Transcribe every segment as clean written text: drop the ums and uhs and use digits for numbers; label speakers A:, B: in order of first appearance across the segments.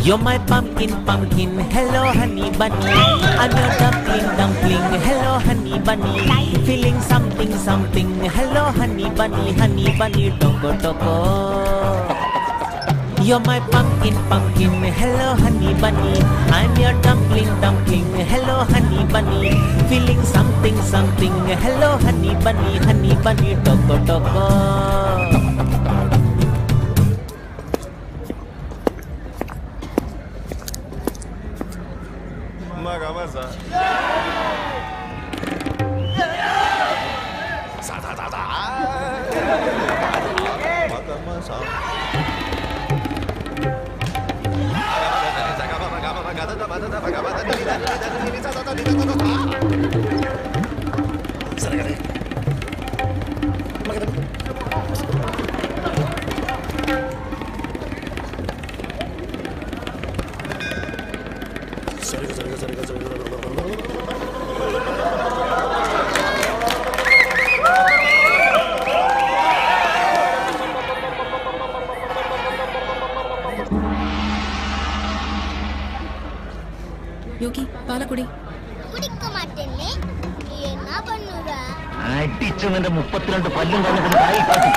A: You're my pumpkin, pumpkin, hello honey bunny. I'm your dumpling, dumpling, hello honey bunny. Feeling something, something, hello honey bunny, toko toko. You're my pumpkin, pumpkin, hello honey bunny. I'm your dumpling, dumpling, hello honey bunny. Feeling something, something, hello honey bunny, toko toko.
B: Magamasa. Sa da da da. Magamasa. Saragare. Maganda.
C: யோகி பாலக்குடி
D: குடிக்க மாட்டேன்னு நீ என்ன பண்ணுற?
E: அடிச்சவன் 32 பல்லும் வந்து காய் பாத்து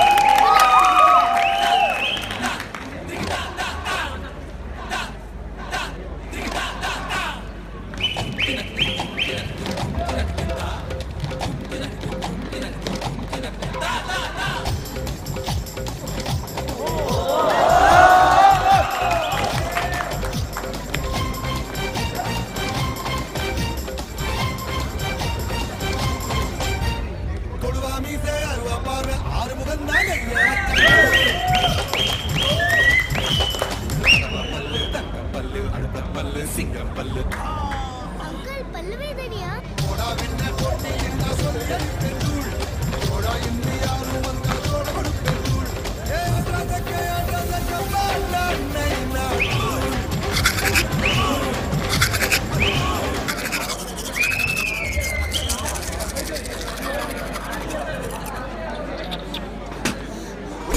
D: uncle பல்லு வேதனையா?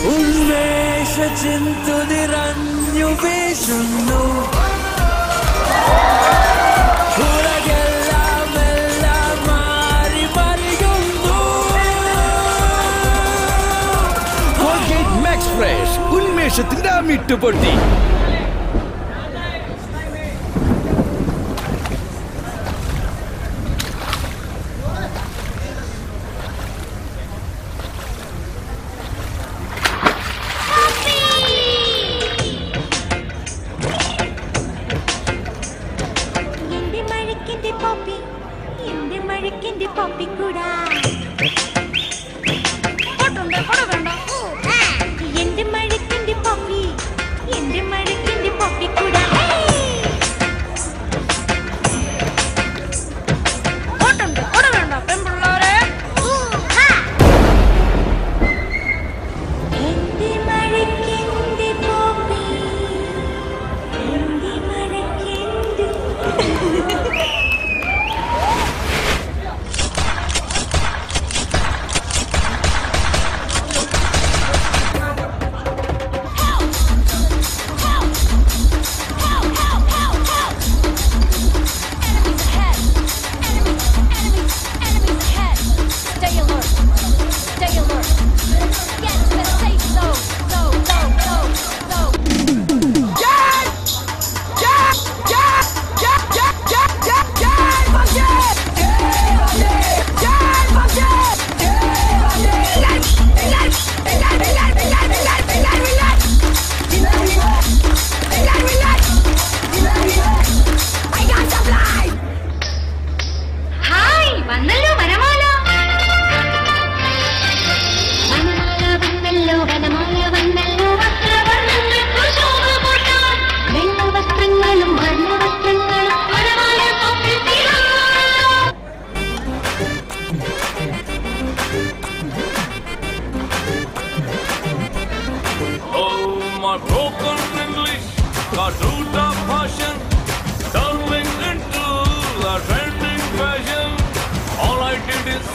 A: Unmesh cintudiranyu vishunnu Uragellam mari mariyundu
F: Colgate Max Fresh ഉന്മേഷത്തിന്റെ മിട്ടുപൊട്ടി
D: മഴക്കിന്റെ പപ്പി കൂടാ എന്റെ മഴക്കിന്റെ പപ്പി കൂടാ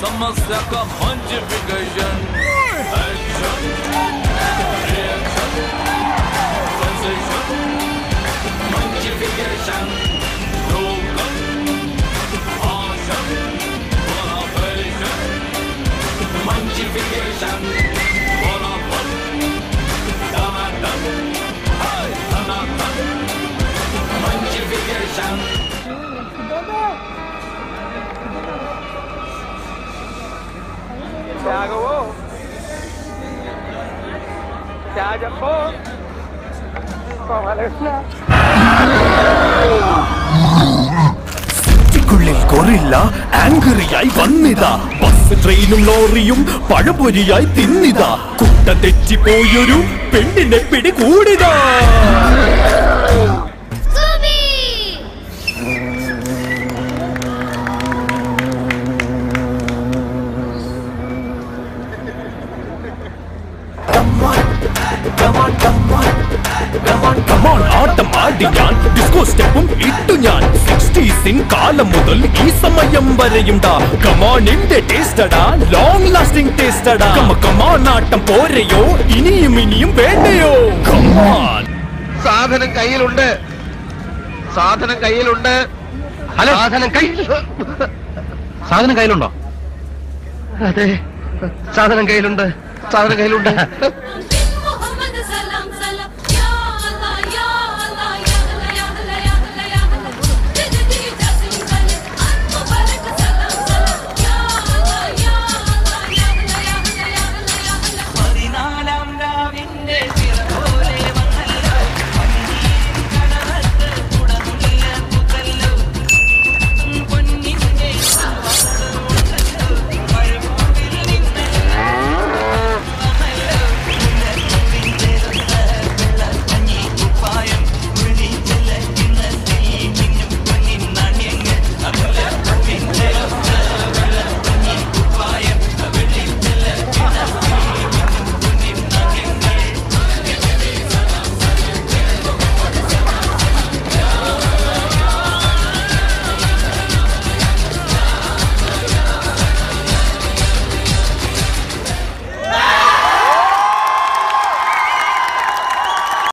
G: समस्या का मंच विकर्षण एक्शन रिएक्शन सेंसेशन
F: സിറ്റിക്കുള്ളിൽ ഗൊറില്ല ആംഗ്രിയായി വന്നിതാ. ബസ് ട്രെയിനും ലോറിയും പഴപൊരിയായി തിന്നിതാ. കുട്ട തെറ്റിപ്പോയൊരു പെണ്ണിനെ പിടികൂടിതാ. ആട്ടം ആടി ഞാൻ, ഡിസ്കോ സ്റ്റെപ്പും ഇട്ടു ഞാൻ. 60s കാലം മുതൽ ഈ സമയം വരെയുണ്ടാ. കമോൺ എന്റെ ടേസ്റ്റടാ, ലോങ് ലാസ്റ്റിംഗ് ടേസ്റ്റടാ. കമോൺ ആട്ടം പോരെയോ, ഇനിയും ഇനിയും വേണ്ടയോ? കമോൺ.
H: സാധനം കയ്യിലുണ്ട്, സാധനം കയ്യിലുണ്ട്.
E: ഹലോ, സാധനം കയ്യിലുണ്ടോ?
H: അതെ, സാധനം കയ്യിലുണ്ട്, സാധനം കയ്യിലുണ്ട്.